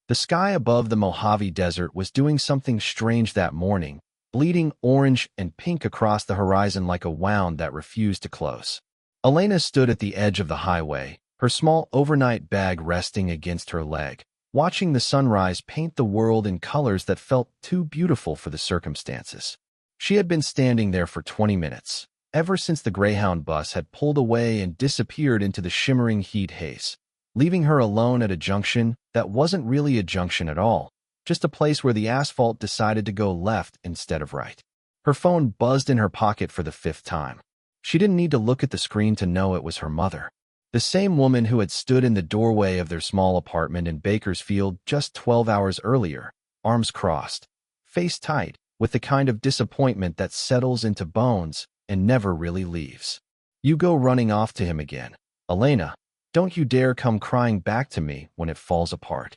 The sky above the Mojave Desert was doing something strange that morning, bleeding orange and pink across the horizon like a wound that refused to close. Elena stood at the edge of the highway, her small overnight bag resting against her leg, watching the sunrise paint the world in colors that felt too beautiful for the circumstances. She had been standing there for 20 minutes, ever since the Greyhound bus had pulled away and disappeared into the shimmering heat haze, leaving her alone at a junction that wasn't really a junction at all, just a place where the asphalt decided to go left instead of right. Her phone buzzed in her pocket for the 5th time. She didn't need to look at the screen to know it was her mother. The same woman who had stood in the doorway of their small apartment in Bakersfield just 12 hours earlier, arms crossed, face tight, with the kind of disappointment that settles into bones and never really leaves. You go running off to him again. Elena, don't you dare come crying back to me when it falls apart.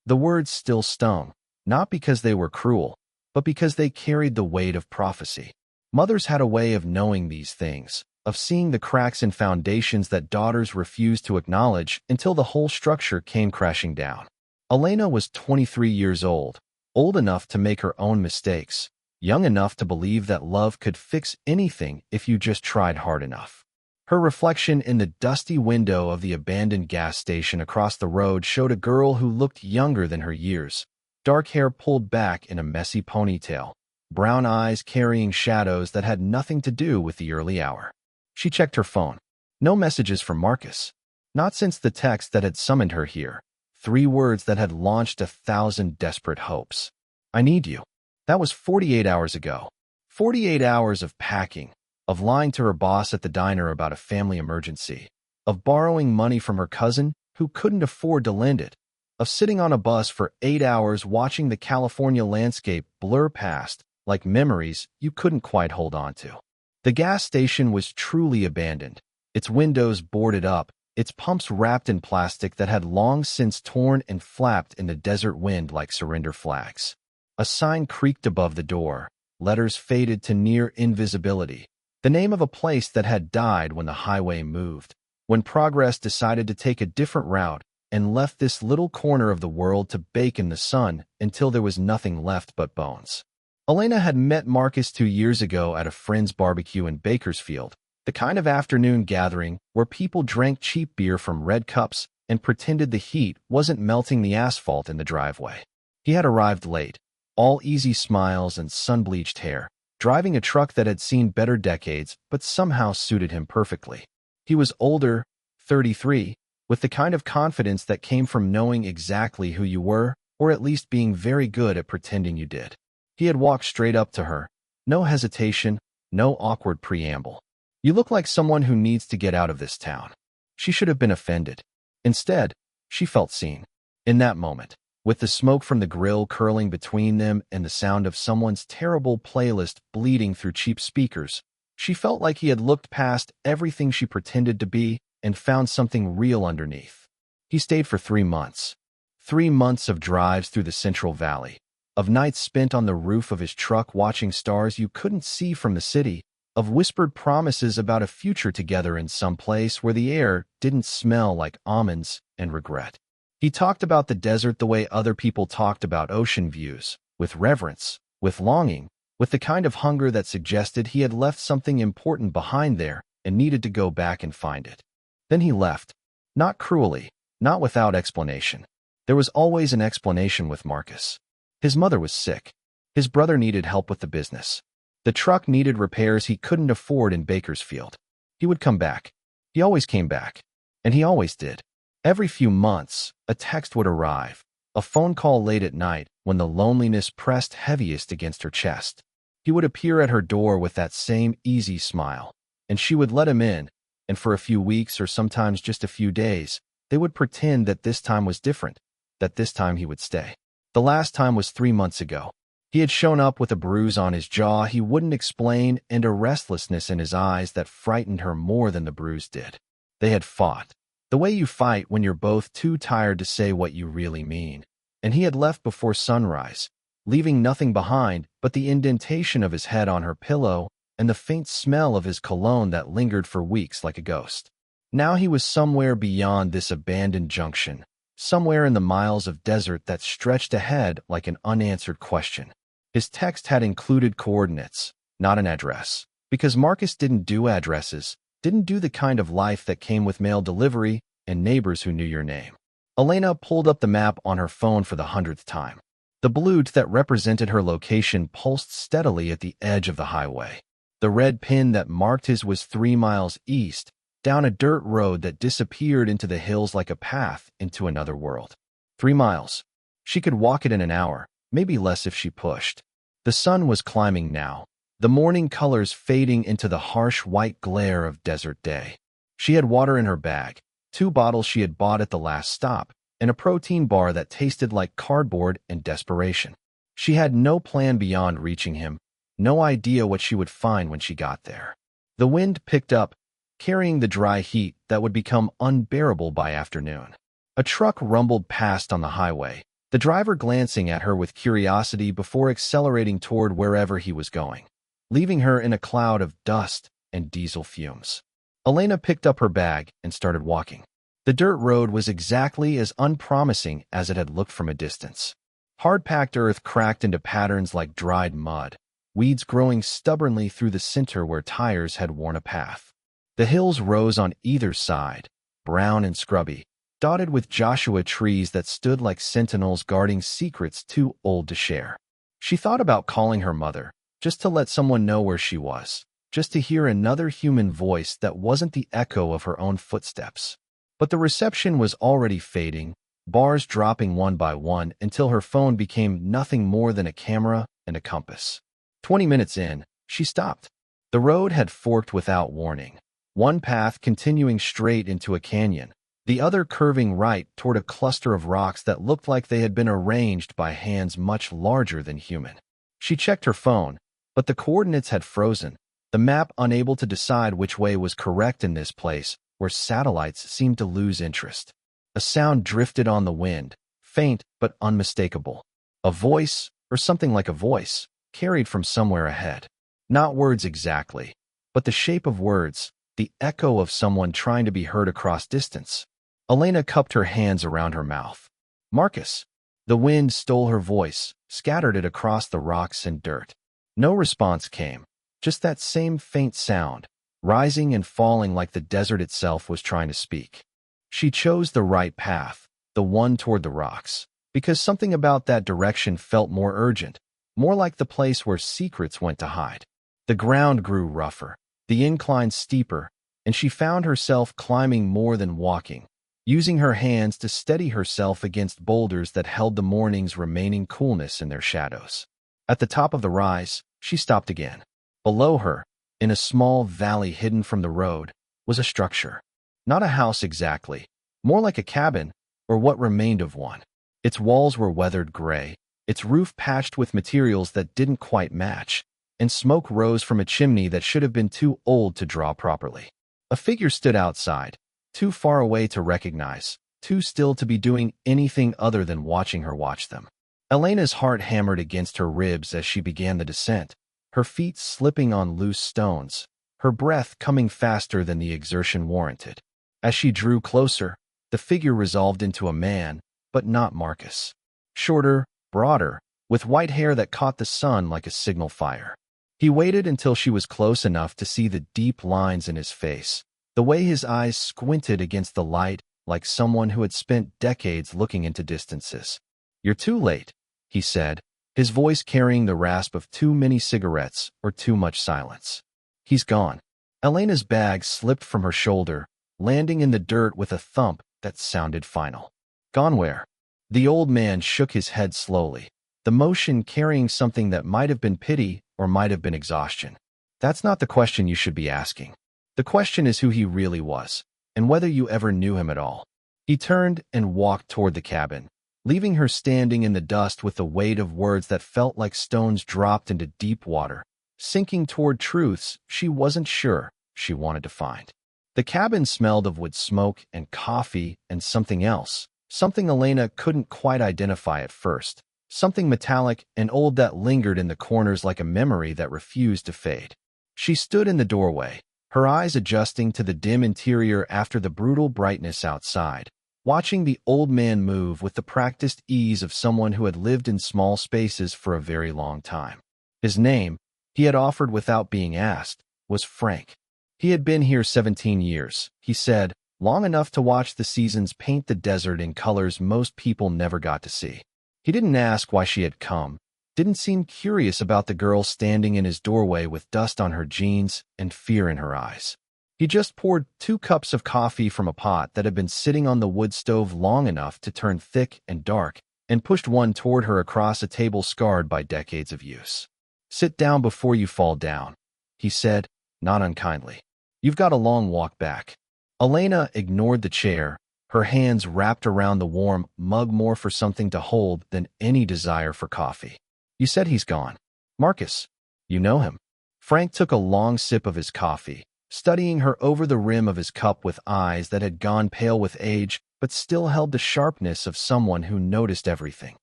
The words still stung, not because they were cruel, but because they carried the weight of prophecy. Mothers had a way of knowing these things, of seeing the cracks in foundations that daughters refused to acknowledge until the whole structure came crashing down. Elena was 23 years old enough to make her own mistakes, young enough to believe that love could fix anything if you just tried hard enough. Her reflection in the dusty window of the abandoned gas station across the road showed a girl who looked younger than her years, dark hair pulled back in a messy ponytail, brown eyes carrying shadows that had nothing to do with the early hour. She checked her phone. No messages from Marcus. Not since the text that had summoned her here. 3 words that had launched 1,000 desperate hopes. I need you. That was 48 hours ago. 48 hours of packing, of lying to her boss at the diner about a family emergency, of borrowing money from her cousin who couldn't afford to lend it, of sitting on a bus for 8 hours watching the California landscape blur past like memories you couldn't quite hold on to. The gas station was truly abandoned, its windows boarded up, its pumps wrapped in plastic that had long since torn and flapped in the desert wind like surrender flags. A sign creaked above the door, letters faded to near invisibility, the name of a place that had died when the highway moved, when progress decided to take a different route and left this little corner of the world to bake in the sun until there was nothing left but bones. Elena had met Marcus 2 years ago at a friend's barbecue in Bakersfield, the kind of afternoon gathering where people drank cheap beer from red cups and pretended the heat wasn't melting the asphalt in the driveway. He had arrived late, all easy smiles and sun-bleached hair, driving a truck that had seen better decades but somehow suited him perfectly. He was older, 33, with the kind of confidence that came from knowing exactly who you were, or at least being very good at pretending you did. He had walked straight up to her, no hesitation, no awkward preamble. You look like someone who needs to get out of this town. She should have been offended. Instead, she felt seen. In that moment, with the smoke from the grill curling between them and the sound of someone's terrible playlist bleeding through cheap speakers, she felt like he had looked past everything she pretended to be and found something real underneath. He stayed for 3 months. 3 months of drives through the Central Valley, of nights spent on the roof of his truck watching stars you couldn't see from the city, of whispered promises about a future together in some place where the air didn't smell like almonds and regret. He talked about the desert the way other people talked about ocean views, with reverence, with longing, with the kind of hunger that suggested he had left something important behind there and needed to go back and find it. Then he left. Not cruelly, not without explanation. There was always an explanation with Marcus. His mother was sick. His brother needed help with the business. The truck needed repairs he couldn't afford in Bakersfield. He would come back. He always came back. And he always did. Every few months, a text would arrive, a phone call late at night when the loneliness pressed heaviest against her chest. He would appear at her door with that same easy smile, and she would let him in, and for a few weeks or sometimes just a few days, they would pretend that this time was different, that this time he would stay. The last time was 3 months ago. He had shown up with a bruise on his jaw he wouldn't explain and a restlessness in his eyes that frightened her more than the bruise did. They had fought, the way you fight when you're both too tired to say what you really mean, and he had left before sunrise, leaving nothing behind but the indentation of his head on her pillow and the faint smell of his cologne that lingered for weeks like a ghost. Now he was somewhere beyond this abandoned junction, somewhere in the miles of desert that stretched ahead like an unanswered question. His text had included coordinates, not an address, because Marcus didn't do addresses, didn't do the kind of life that came with mail delivery and neighbors who knew your name. Elena pulled up the map on her phone for the 100th time. The blue that represented her location pulsed steadily at the edge of the highway. The red pin that marked his was 3 miles east, down a dirt road that disappeared into the hills like a path into another world. 3 miles. She could walk it in an hour, maybe less if she pushed. The sun was climbing now, the morning colors fading into the harsh white glare of desert day. She had water in her bag, 2 bottles she had bought at the last stop, and a protein bar that tasted like cardboard and desperation. She had no plan beyond reaching him, no idea what she would find when she got there. The wind picked up, carrying the dry heat that would become unbearable by afternoon. A truck rumbled past on the highway, the driver glancing at her with curiosity before accelerating toward wherever he was going, leaving her in a cloud of dust and diesel fumes. Elena picked up her bag and started walking. The dirt road was exactly as unpromising as it had looked from a distance. Hard-packed earth cracked into patterns like dried mud, weeds growing stubbornly through the center where tires had worn a path. The hills rose on either side, brown and scrubby, dotted with Joshua trees that stood like sentinels guarding secrets too old to share. She thought about calling her mother, just to let someone know where she was, just to hear another human voice that wasn't the echo of her own footsteps. But the reception was already fading, bars dropping one by one until her phone became nothing more than a camera and a compass. 20 minutes in, she stopped. The road had forked without warning, one path continuing straight into a canyon, the other curving right toward a cluster of rocks that looked like they had been arranged by hands much larger than human. She checked her phone, but the coordinates had frozen, the map unable to decide which way was correct in this place where satellites seemed to lose interest. A sound drifted on the wind, faint but unmistakable. A voice, or something like a voice, carried from somewhere ahead. Not words exactly, but the shape of words, the echo of someone trying to be heard across distance. Elena cupped her hands around her mouth. Marcus. The wind stole her voice, scattered it across the rocks and dirt. No response came, just that same faint sound, rising and falling like the desert itself was trying to speak. She chose the right path, the one toward the rocks, because something about that direction felt more urgent, more like the place where secrets went to hide. The ground grew rougher, the incline steeper, and she found herself climbing more than walking, using her hands to steady herself against boulders that held the morning's remaining coolness in their shadows. At the top of the rise, she stopped again. Below her, in a small valley hidden from the road, was a structure. Not a house exactly, more like a cabin, or what remained of one. Its walls were weathered gray, its roof patched with materials that didn't quite match, and smoke rose from a chimney that should have been too old to draw properly. A figure stood outside, too far away to recognize, too still to be doing anything other than watching her watch them. Elena's heart hammered against her ribs as she began the descent, her feet slipping on loose stones, her breath coming faster than the exertion warranted. As she drew closer, the figure resolved into a man, but not Marcus. Shorter, broader, with white hair that caught the sun like a signal fire. He waited until she was close enough to see the deep lines in his face, the way his eyes squinted against the light like someone who had spent decades looking into distances. "You're too late," he said, his voice carrying the rasp of too many cigarettes or too much silence. "He's gone." Elena's bag slipped from her shoulder, landing in the dirt with a thump that sounded final. "Gone where?" The old man shook his head slowly, the motion carrying something that might have been pity or might have been exhaustion. "That's not the question you should be asking. The question is who he really was, and whether you ever knew him at all." He turned and walked toward the cabin, leaving her standing in the dust with the weight of words that felt like stones dropped into deep water, sinking toward truths she wasn't sure she wanted to find. The cabin smelled of wood smoke and coffee and something else, something Elena couldn't quite identify at first, something metallic and old that lingered in the corners like a memory that refused to fade. She stood in the doorway, her eyes adjusting to the dim interior after the brutal brightness outside, watching the old man move with the practiced ease of someone who had lived in small spaces for a very long time. His name, he had offered without being asked, was Frank. He had been here 17 years, he said, long enough to watch the seasons paint the desert in colors most people never got to see. He didn't ask why she had come, didn't seem curious about the girl standing in his doorway with dust on her jeans and fear in her eyes. He just poured 2 cups of coffee from a pot that had been sitting on the wood stove long enough to turn thick and dark, and pushed one toward her across a table scarred by decades of use. "Sit down before you fall down," he said, not unkindly. "You've got a long walk back." Elena ignored the chair, her hands wrapped around the warm mug more for something to hold than any desire for coffee. "You said he's gone. Marcus. You know him." Frank took a long sip of his coffee, studying her over the rim of his cup with eyes that had gone pale with age but still held the sharpness of someone who noticed everything.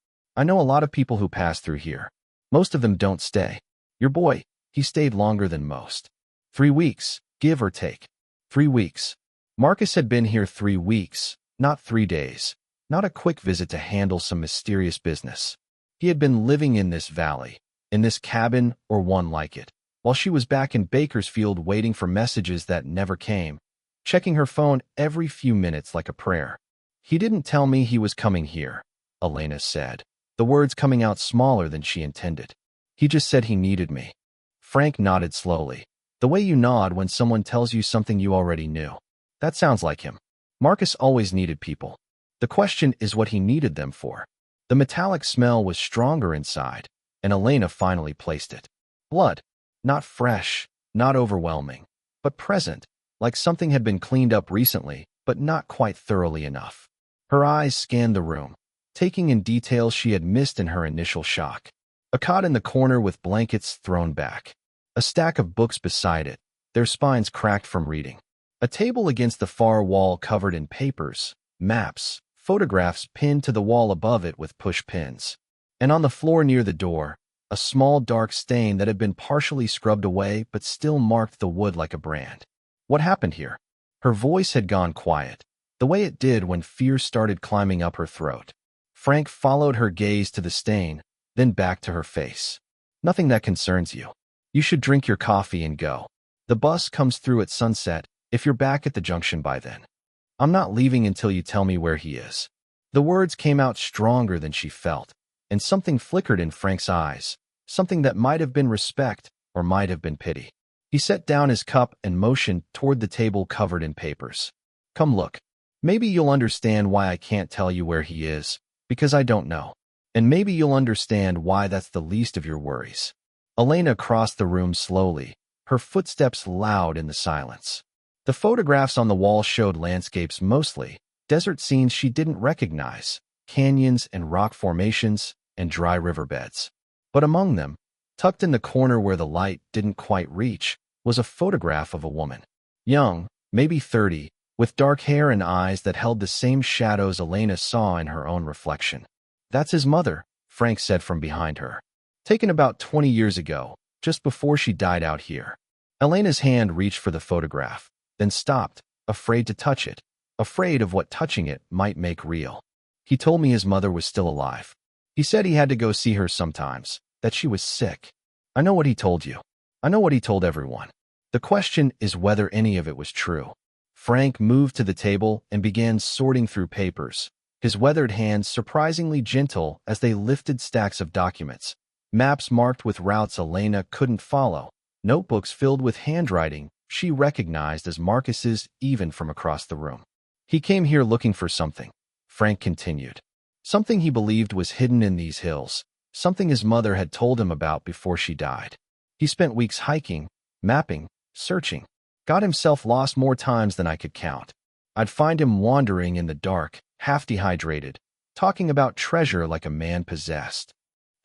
"I know a lot of people who pass through here. Most of them don't stay. Your boy, he stayed longer than most. 3 weeks, give or take. 3 weeks. Marcus had been here 3 weeks, not 3 days, not a quick visit to handle some mysterious business. He had been living in this valley, in this cabin or one like it, while she was back in Bakersfield waiting for messages that never came, checking her phone every few minutes like a prayer. "He didn't tell me he was coming here," Elena said, the words coming out smaller than she intended. "He just said he needed me." Frank nodded slowly, the way you nod when someone tells you something you already knew. That sounds like him. Marcus always needed people. The question is what he needed them for. The metallic smell was stronger inside, and Elena finally placed it. Blood. Not fresh, not overwhelming, but present, like something had been cleaned up recently, but not quite thoroughly enough. Her eyes scanned the room, taking in details she had missed in her initial shock. A cot in the corner with blankets thrown back. A stack of books beside it, their spines cracked from reading. A table against the far wall covered in papers, maps, photographs pinned to the wall above it with push pins. And on the floor near the door, a small dark stain that had been partially scrubbed away but still marked the wood like a brand. What happened here? Her voice had gone quiet, the way it did when fear started climbing up her throat. Frank followed her gaze to the stain, then back to her face. "Nothing that concerns you. You should drink your coffee and go. The bus comes through at sunset, if you're back at the junction by then. I'm not leaving until you tell me where he is." The words came out stronger than she felt, and something flickered in Frank's eyes, something that might have been respect or might have been pity. He set down his cup and motioned toward the table covered in papers. "Come look. Maybe you'll understand why I can't tell you where he is, because I don't know. And maybe you'll understand why that's the least of your worries." Elena crossed the room slowly, her footsteps loud in the silence. The photographs on the wall showed landscapes mostly, desert scenes she didn't recognize, canyons and rock formations, and dry riverbeds. But among them, tucked in the corner where the light didn't quite reach, was a photograph of a woman. Young, maybe 30, with dark hair and eyes that held the same shadows Elena saw in her own reflection. "That's his mother," Frank said from behind her. "Taken about 20 years ago, just before she died out here." Elena's hand reached for the photograph, then stopped, afraid to touch it, afraid of what touching it might make real. "He told me his mother was still alive. He said he had to go see her sometimes, that she was sick. I know what he told you. I know what he told everyone. The question is whether any of it was true." Frank moved to the table and began sorting through papers, his weathered hands surprisingly gentle as they lifted stacks of documents. Maps marked with routes Elena couldn't follow, notebooks filled with handwriting she recognized as Marcus's even from across the room. "He came here looking for something," Frank continued. "Something he believed was hidden in these hills, something his mother had told him about before she died. He spent weeks hiking, mapping, searching, got himself lost more times than I could count. I'd find him wandering in the dark, half dehydrated, talking about treasure like a man possessed."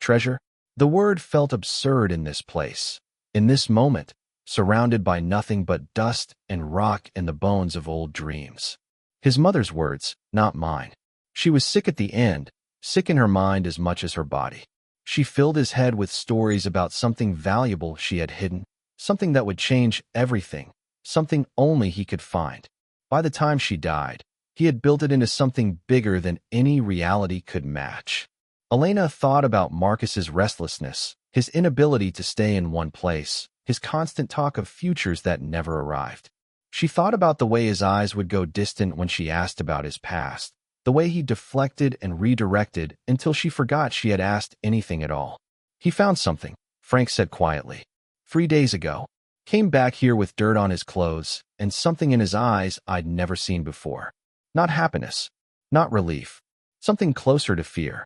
Treasure? The word felt absurd in this place, in this moment, surrounded by nothing but dust and rock and the bones of old dreams. His mother's words, not mine. She was sick at the end, sick in her mind as much as her body. She filled his head with stories about something valuable she had hidden, something that would change everything, something only he could find. By the time she died, He had built it into something bigger than any reality could match. Elena thought about Marcus's restlessness, his inability to stay in one place, his constant talk of futures that never arrived. She thought about the way his eyes would go distant when she asked about his past, the way he deflected and redirected until she forgot she had asked anything at all. He found something, Frank said quietly. 3 days ago. Came back here with dirt on his clothes and something in his eyes I'd never seen before. Not happiness, not relief, something closer to fear.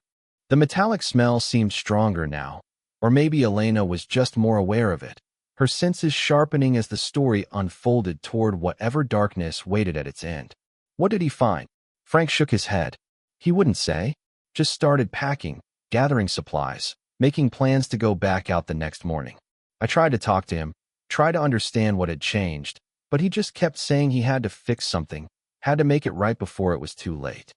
The metallic smell seemed stronger now, or maybe Elena was just more aware of it, her senses sharpening as the story unfolded toward whatever darkness waited at its end. What did he find? Frank shook his head. He wouldn't say, just started packing, gathering supplies, making plans to go back out the next morning. I tried to talk to him, tried to understand what had changed, but he just kept saying he had to fix something, had to make it right before it was too late.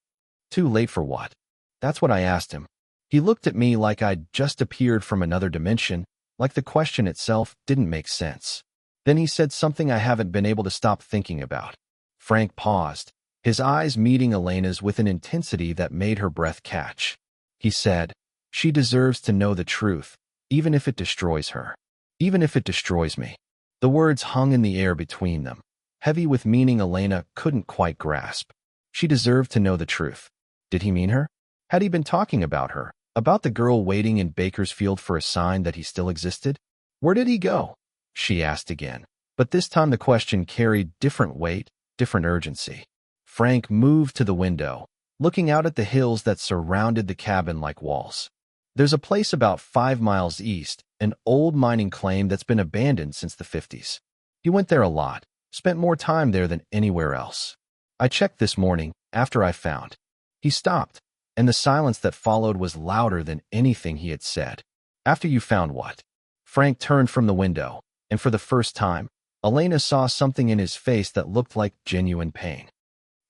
Too late for what? That's what I asked him. He looked at me like I'd just appeared from another dimension, like the question itself didn't make sense. Then he said something I haven't been able to stop thinking about. Frank paused, his eyes meeting Elena's with an intensity that made her breath catch. He said, "She deserves to know the truth, even if it destroys her. Even if it destroys me." The words hung in the air between them, heavy with meaning Elena couldn't quite grasp. She deserved to know the truth. Did he mean her? Had he been talking about her, about the girl waiting in Bakersfield for a sign that he still existed? Where did he go? She asked again, but this time the question carried different weight, different urgency. Frank moved to the window, looking out at the hills that surrounded the cabin like walls. There's a place about 5 miles east, an old mining claim that's been abandoned since the 50s. He went there a lot, spent more time there than anywhere else. I checked this morning, after I found. He stopped, and the silence that followed was louder than anything he had said. After you found what? Frank turned from the window, and for the first time, Elena saw something in his face that looked like genuine pain.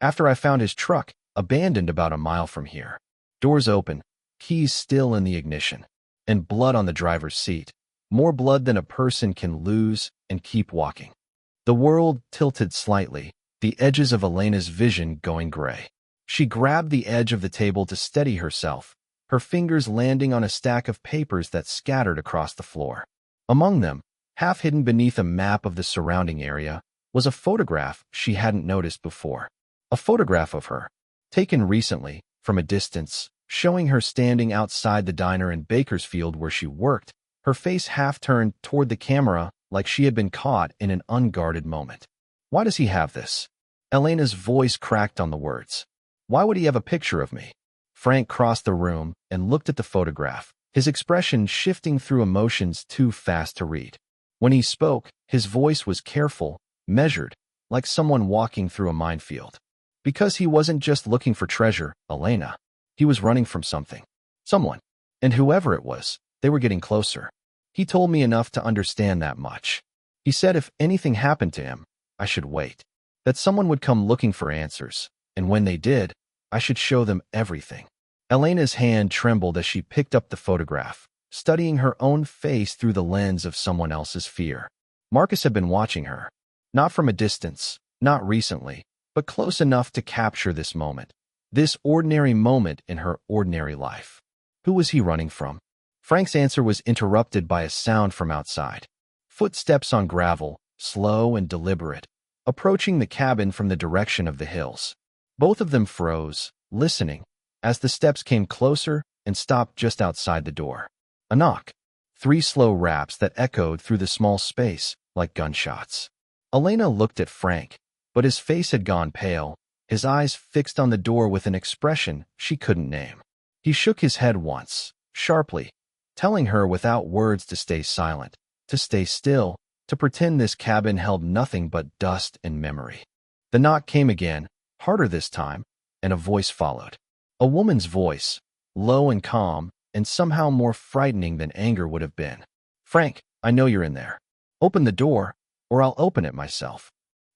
After I found his truck, abandoned about a mile from here. Doors open, keys still in the ignition, and blood on the driver's seat. More blood than a person can lose and keep walking. The world tilted slightly, the edges of Elena's vision going gray. She grabbed the edge of the table to steady herself, her fingers landing on a stack of papers that scattered across the floor. Among them, half hidden beneath a map of the surrounding area, was a photograph she hadn't noticed before. A photograph of her, taken recently, from a distance, showing her standing outside the diner in Bakersfield where she worked, her face half turned toward the camera like she had been caught in an unguarded moment. Why does he have this? Elena's voice cracked on the words. Why would he have a picture of me? Frank crossed the room and looked at the photograph, his expression shifting through emotions too fast to read. When he spoke, his voice was careful, measured, like someone walking through a minefield. Because he wasn't just looking for treasure, Elena. He was running from something. Someone. And whoever it was, they were getting closer. He told me enough to understand that much. He said if anything happened to him, I should wait. That someone would come looking for answers, and when they did, I should show them everything. Elena's hand trembled as she picked up the photograph, studying her own face through the lens of someone else's fear. Marcus had been watching her. Not from a distance, not recently, but close enough to capture this moment. This ordinary moment in her ordinary life. Who was he running from? Frank's answer was interrupted by a sound from outside. Footsteps on gravel, slow and deliberate, approaching the cabin from the direction of the hills. Both of them froze, listening, as the steps came closer and stopped just outside the door. A knock. 3 slow raps that echoed through the small space like gunshots. Elena looked at Frank, but his face had gone pale, his eyes fixed on the door with an expression she couldn't name. He shook his head once, sharply, telling her without words to stay silent, to stay still, to pretend this cabin held nothing but dust and memory. The knock came again, harder this time, and a voice followed. A woman's voice, low and calm, and somehow more frightening than anger would have been. "Frank, I know you're in there. Open the door, or I'll open it myself."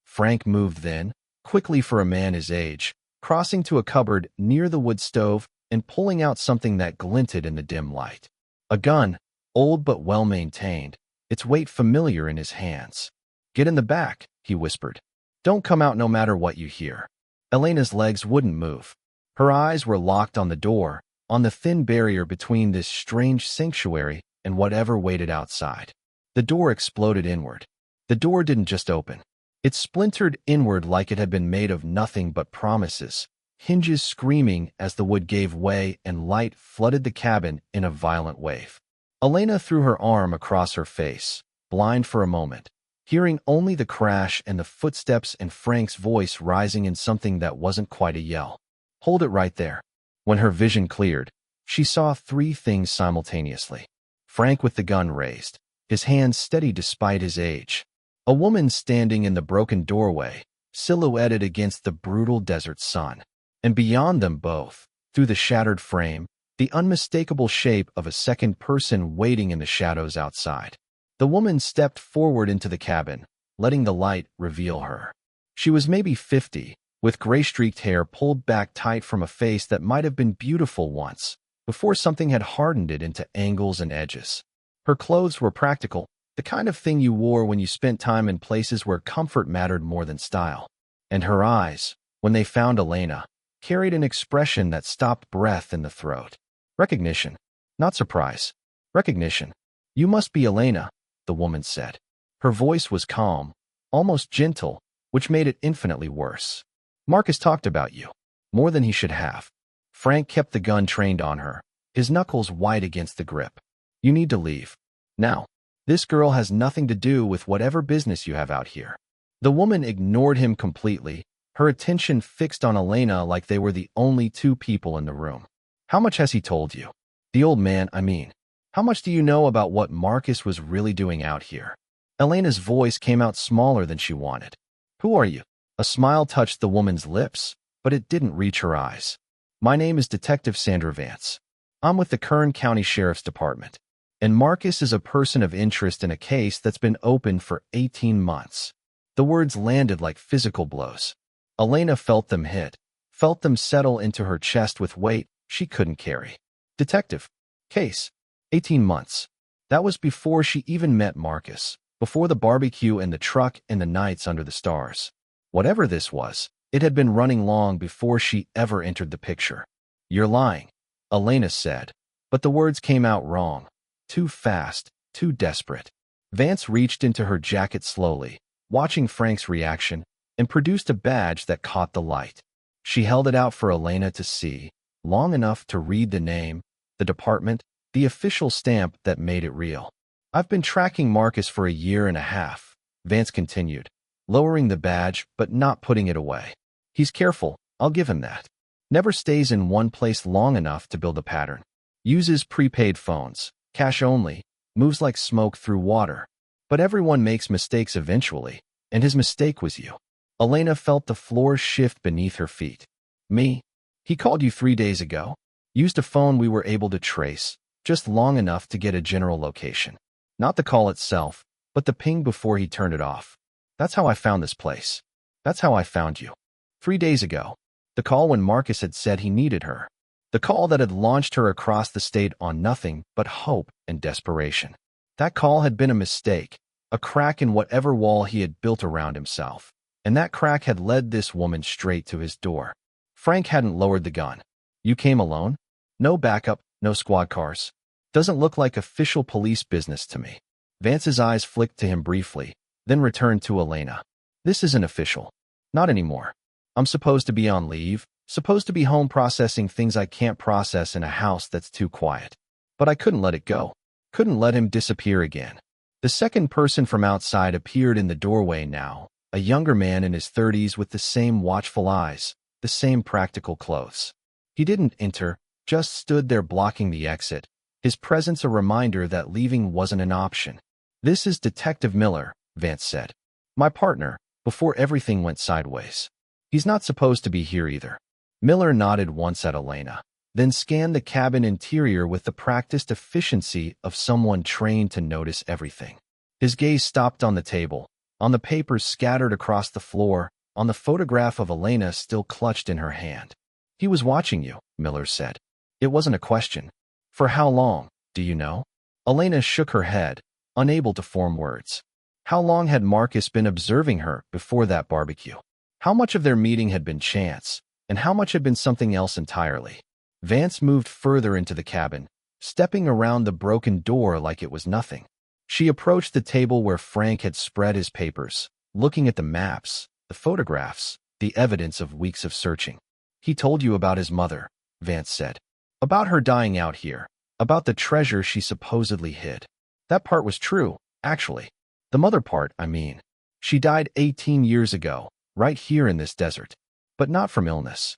Frank moved then, quickly for a man his age, crossing to a cupboard near the wood stove and pulling out something that glinted in the dim light. A gun, old but well-maintained, its weight familiar in his hands. "Get in the back," he whispered. "Don't come out no matter what you hear." Elena's legs wouldn't move. Her eyes were locked on the door, on the thin barrier between this strange sanctuary and whatever waited outside. The door exploded inward. The door didn't just open. It splintered inward like it had been made of nothing but promises, hinges screaming as the wood gave way and light flooded the cabin in a violent wave. Elena threw her arm across her face, blind for a moment, hearing only the crash and the footsteps and Frank's voice rising in something that wasn't quite a yell. "Hold it right there." When her vision cleared, she saw three things simultaneously. Frank with the gun raised, his hands steady despite his age. A woman standing in the broken doorway, silhouetted against the brutal desert sun. And beyond them both, through the shattered frame, the unmistakable shape of a second person waiting in the shadows outside. The woman stepped forward into the cabin, letting the light reveal her. She was maybe 50, with gray-streaked hair pulled back tight from a face that might have been beautiful once, before something had hardened it into angles and edges. Her clothes were practical, the kind of thing you wore when you spent time in places where comfort mattered more than style. And her eyes, when they found Elena, carried an expression that stopped breath in the throat. Recognition. Not surprise. Recognition. "You must be Elena," the woman said. Her voice was calm, almost gentle, which made it infinitely worse. "Marcus talked about you. More than he should have." Frank kept the gun trained on her, his knuckles white against the grip. "You need to leave. Now. This girl has nothing to do with whatever business you have out here." The woman ignored him completely, her attention fixed on Elena like they were the only two people in the room. "How much has he told you? The old man, I mean. How much do you know about what Marcus was really doing out here?" Elena's voice came out smaller than she wanted. "Who are you?" A smile touched the woman's lips, but it didn't reach her eyes. "My name is Detective Sandra Vance. I'm with the Kern County Sheriff's Department. And Marcus is a person of interest in a case that's been open for 18 months. The words landed like physical blows. Elena felt them hit, felt them settle into her chest with weight she couldn't carry. Detective. Case. 18 months. That was before she even met Marcus, before the barbecue and the truck and the nights under the stars. Whatever this was, it had been running long before she ever entered the picture. "You're lying," Elena said, but the words came out wrong. Too fast, too desperate. Vance reached into her jacket slowly, watching Frank's reaction, and produced a badge that caught the light. She held it out for Elena to see, long enough to read the name, the department, the official stamp that made it real. "I've been tracking Marcus for a year and a half," Vance continued, lowering the badge but not putting it away. "He's careful, I'll give him that. Never stays in one place long enough to build a pattern. Uses prepaid phones. Cash only, moves like smoke through water. But everyone makes mistakes eventually, and his mistake was you." Elena felt the floor shift beneath her feet. "Me? He called you 3 days ago? Used a phone we were able to trace, just long enough to get a general location. Not the call itself, but the ping before he turned it off. That's how I found this place. That's how I found you. 3 days ago. The call when Marcus had said he needed her. The call that had launched her across the state on nothing but hope and desperation. That call had been a mistake, a crack in whatever wall he had built around himself, and that crack had led this woman straight to his door. Frank hadn't lowered the gun. "You came alone? No backup, no squad cars. Doesn't look like official police business to me." Vance's eyes flicked to him briefly, then returned to Elena. "This isn't official. Not anymore. I'm supposed to be on leave. Supposed to be home processing things I can't process in a house that's too quiet. But I couldn't let it go. Couldn't let him disappear again." The second person from outside appeared in the doorway now, a younger man in his 30s with the same watchful eyes, the same practical clothes. He didn't enter, just stood there blocking the exit, his presence a reminder that leaving wasn't an option. "This is Detective Miller," Vance said. "My partner, before everything went sideways. He's not supposed to be here either." Miller nodded once at Elena, then scanned the cabin interior with the practiced efficiency of someone trained to notice everything. His gaze stopped on the table, on the papers scattered across the floor, on the photograph of Elena still clutched in her hand. "He was watching you," Miller said. "It wasn't a question. For how long, do you know?" Elena shook her head, unable to form words. How long had Marcus been observing her before that barbecue? How much of their meeting had been chance, and how much had been something else entirely? Vance moved further into the cabin, stepping around the broken door like it was nothing. She approached the table where Frank had spread his papers, looking at the maps, the photographs, the evidence of weeks of searching. He told you about his mother, Vance said. About her dying out here, about the treasure she supposedly hid. That part was true, actually. The mother part, I mean. She died 18 years ago, right here in this desert. But not from illness.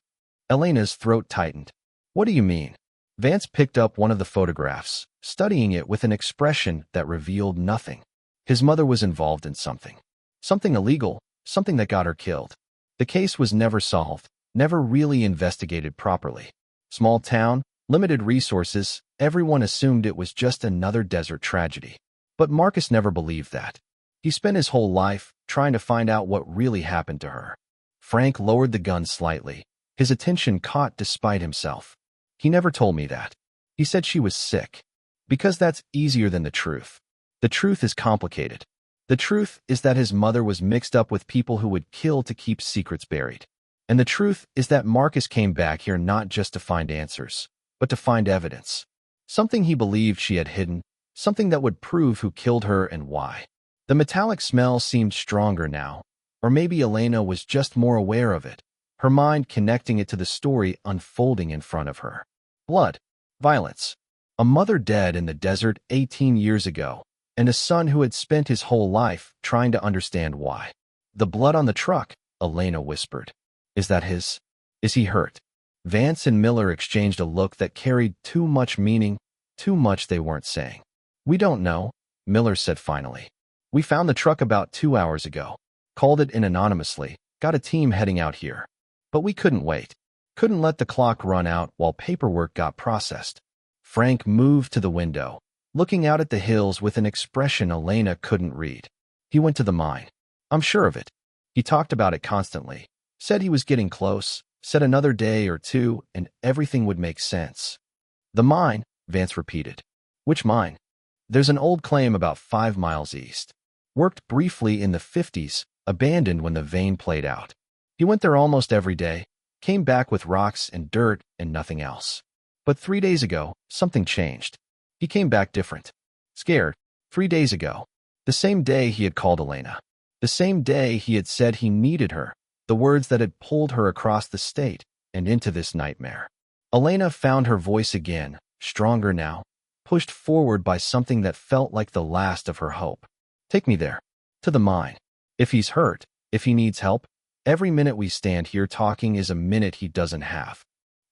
Elena's throat tightened. What do you mean? Vance picked up one of the photographs, studying it with an expression that revealed nothing. His mother was involved in something. Something illegal, something that got her killed. The case was never solved, never really investigated properly. Small town, limited resources, everyone assumed it was just another desert tragedy. But Marcus never believed that. He spent his whole life trying to find out what really happened to her. Frank lowered the gun slightly, his attention caught despite himself. He never told me that. He said she was sick. Because that's easier than the truth. The truth is complicated. The truth is that his mother was mixed up with people who would kill to keep secrets buried. And the truth is that Marcus came back here not just to find answers, but to find evidence. Something he believed she had hidden, something that would prove who killed her and why. The metallic smell seemed stronger now, or maybe Elena was just more aware of it, her mind connecting it to the story unfolding in front of her. Blood. Violence. A mother dead in the desert 18 years ago, and a son who had spent his whole life trying to understand why. The blood on the truck, Elena whispered. Is that his? Is he hurt? Vance and Miller exchanged a look that carried too much meaning, too much they weren't saying. We don't know, Miller said finally. We found the truck about 2 hours ago, called it in anonymously, got a team heading out here. But we couldn't wait. Couldn't let the clock run out while paperwork got processed. Frank moved to the window, looking out at the hills with an expression Elena couldn't read. He went to the mine. I'm sure of it. He talked about it constantly, said he was getting close, said another day or two and everything would make sense. The mine, Vance repeated. Which mine? There's an old claim about 5 miles east. Worked briefly in the 50s, abandoned when the vein played out. He went there almost every day, came back with rocks and dirt and nothing else. But 3 days ago, something changed. He came back different. Scared. 3 days ago. The same day he had called Elena. The same day he had said he needed her, the words that had pulled her across the state and into this nightmare. Elena found her voice again, stronger now, pushed forward by something that felt like the last of her hope. Take me there. To the mine. If he's hurt, if he needs help, every minute we stand here talking is a minute he doesn't have.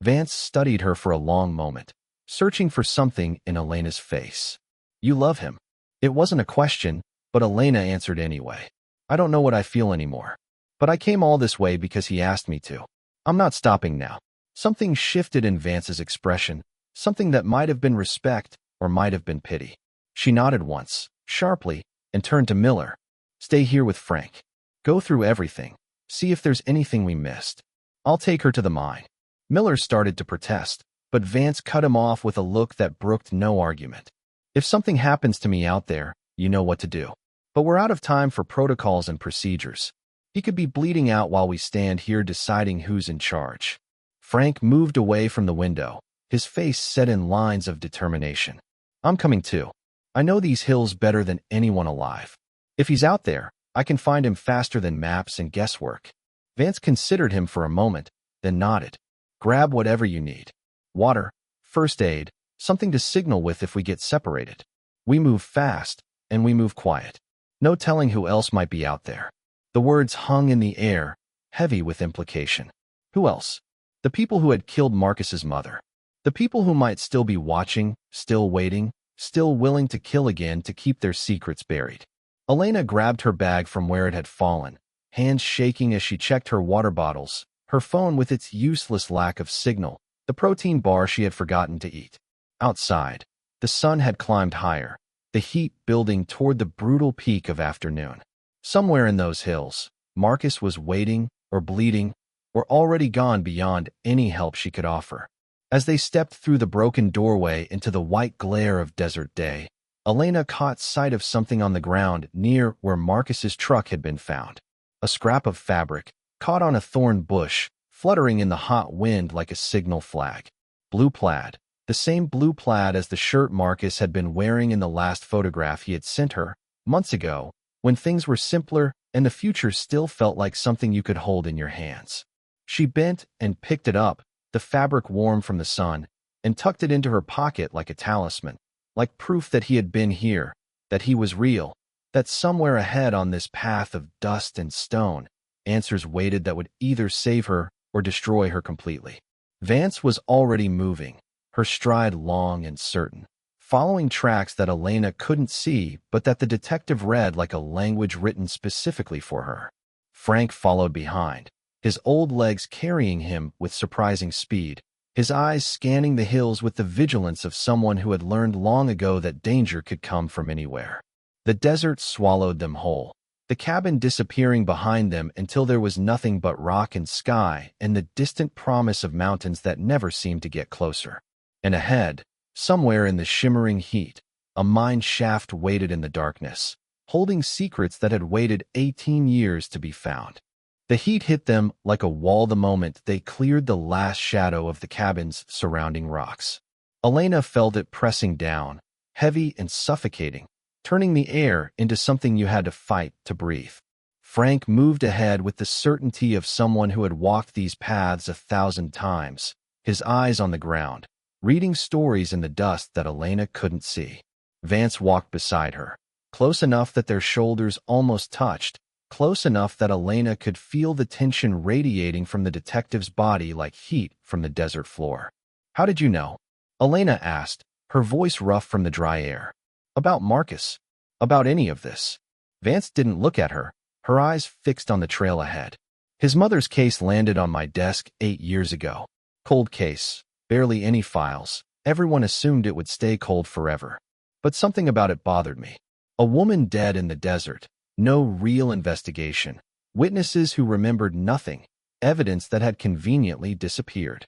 Vance studied her for a long moment, searching for something in Elena's face. You love him. It wasn't a question, but Elena answered anyway. I don't know what I feel anymore. But I came all this way because he asked me to. I'm not stopping now. Something shifted in Vance's expression, something that might have been respect or might have been pity. She nodded once, sharply, and turned to Miller. Stay here with Frank. Go through everything. See if there's anything we missed. I'll take her to the mine. Miller started to protest, but Vance cut him off with a look that brooked no argument. If something happens to me out there, you know what to do. But we're out of time for protocols and procedures. He could be bleeding out while we stand here deciding who's in charge. Frank moved away from the window, his face set in lines of determination. I'm coming too. I know these hills better than anyone alive. If he's out there, I can find him faster than maps and guesswork. Vance considered him for a moment, then nodded. Grab whatever you need. Water, first aid, something to signal with if we get separated. We move fast, and we move quiet. No telling who else might be out there. The words hung in the air, heavy with implication. Who else? The people who had killed Marcus's mother. The people who might still be watching, still waiting, still willing to kill again to keep their secrets buried. Elena grabbed her bag from where it had fallen, hands shaking as she checked her water bottles, her phone with its useless lack of signal, the protein bar she had forgotten to eat. Outside, the sun had climbed higher, the heat building toward the brutal peak of afternoon. Somewhere in those hills, Marcus was waiting, or bleeding, or already gone beyond any help she could offer. As they stepped through the broken doorway into the white glare of desert day, Elena caught sight of something on the ground near where Marcus's truck had been found. A scrap of fabric, caught on a thorn bush, fluttering in the hot wind like a signal flag. Blue plaid. The same blue plaid as the shirt Marcus had been wearing in the last photograph he had sent her, months ago, when things were simpler and the future still felt like something you could hold in your hands. She bent and picked it up, the fabric warm from the sun, and tucked it into her pocket like a talisman, like proof that he had been here, that he was real, that somewhere ahead on this path of dust and stone, answers waited that would either save her or destroy her completely. Vance was already moving, her stride long and certain, following tracks that Elena couldn't see but that the detective read like a language written specifically for her. Frank followed behind, his old legs carrying him with surprising speed, his eyes scanning the hills with the vigilance of someone who had learned long ago that danger could come from anywhere. The desert swallowed them whole, the cabin disappearing behind them until there was nothing but rock and sky and the distant promise of mountains that never seemed to get closer. And ahead, somewhere in the shimmering heat, a mine shaft waited in the darkness, holding secrets that had waited 18 years to be found. The heat hit them like a wall the moment they cleared the last shadow of the cabin's surrounding rocks. Elena felt it pressing down, heavy and suffocating, turning the air into something you had to fight to breathe. Frank moved ahead with the certainty of someone who had walked these paths 1,000 times, his eyes on the ground, reading stories in the dust that Elena couldn't see. Vance walked beside her, close enough that their shoulders almost touched, close enough that Elena could feel the tension radiating from the detective's body like heat from the desert floor. "How did you know?" Elena asked, her voice rough from the dry air. "About Marcus. About any of this." Vance didn't look at her, her eyes fixed on the trail ahead. "His mother's case landed on my desk 8 years ago. Cold case, barely any files. Everyone assumed it would stay cold forever. But something about it bothered me. A woman dead in the desert. No real investigation. Witnesses who remembered nothing. Evidence that had conveniently disappeared.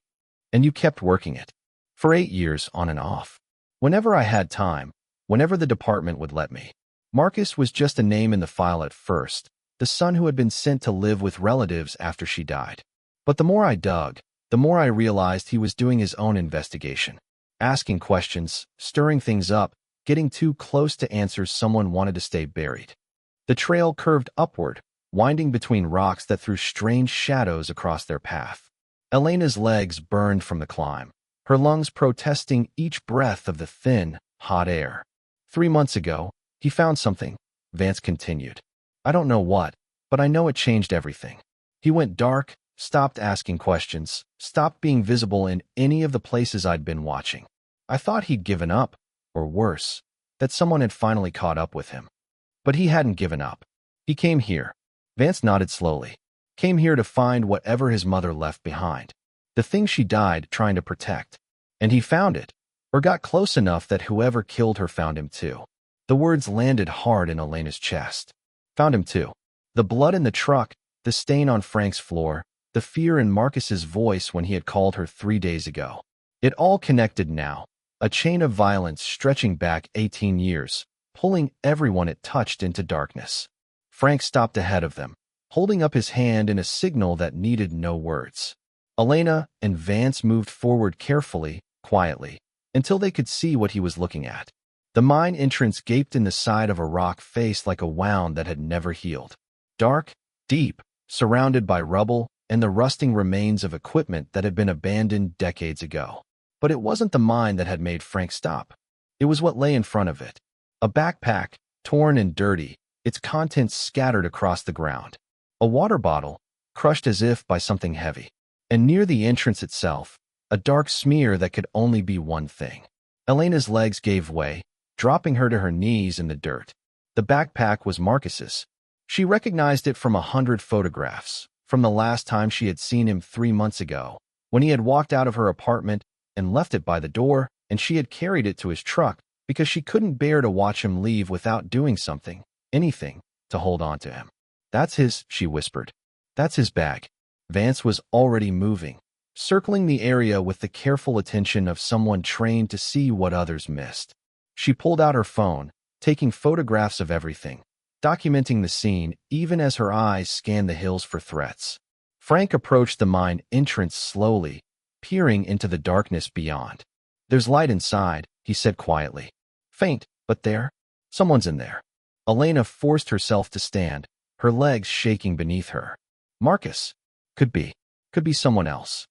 And you kept working it. For 8 years, on and off. Whenever I had time, whenever the department would let me. Marcus was just a name in the file at first, the son who had been sent to live with relatives after she died. But the more I dug, the more I realized he was doing his own investigation. Asking questions, stirring things up, getting too close to answers someone wanted to stay buried. The trail curved upward, winding between rocks that threw strange shadows across their path. Elena's legs burned from the climb, her lungs protesting each breath of the thin, hot air. 3 months ago, he found something, Vance continued. I don't know what, but I know it changed everything. He went dark, stopped asking questions, stopped being visible in any of the places I'd been watching. I thought he'd given up, or worse, that someone had finally caught up with him. But he hadn't given up. He came here. Vance nodded slowly. Came here to find whatever his mother left behind. The thing she died trying to protect. And he found it, or got close enough that whoever killed her found him too. The words landed hard in Elena's chest. Found him too. The blood in the truck, the stain on Frank's floor, the fear in Marcus's voice when he had called her 3 days ago. It all connected now, a chain of violence stretching back 18 years, pulling everyone it touched into darkness. Frank stopped ahead of them, holding up his hand in a signal that needed no words. Elena and Vance moved forward carefully, quietly, until they could see what he was looking at. The mine entrance gaped in the side of a rock face like a wound that had never healed. Dark, deep, surrounded by rubble and the rusting remains of equipment that had been abandoned decades ago. But it wasn't the mine that had made Frank stop. It was what lay in front of it. A backpack, torn and dirty, its contents scattered across the ground. A water bottle, crushed as if by something heavy. And near the entrance itself, a dark smear that could only be one thing. Elena's legs gave way, dropping her to her knees in the dirt. The backpack was Marcus's. She recognized it from 100 photographs, from the last time she had seen him 3 months ago, when he had walked out of her apartment and left it by the door, and she had carried it to his truck because she couldn't bear to watch him leave without doing something, anything, to hold on to him. That's his, she whispered. That's his bag. Vance was already moving, circling the area with the careful attention of someone trained to see what others missed. She pulled out her phone, taking photographs of everything, documenting the scene even as her eyes scanned the hills for threats. Frank approached the mine entrance slowly, peering into the darkness beyond. "There's light inside," he said quietly. "Faint, but there. Someone's in there." Elena forced herself to stand, her legs shaking beneath her. Marcus. Could be. Could be someone else.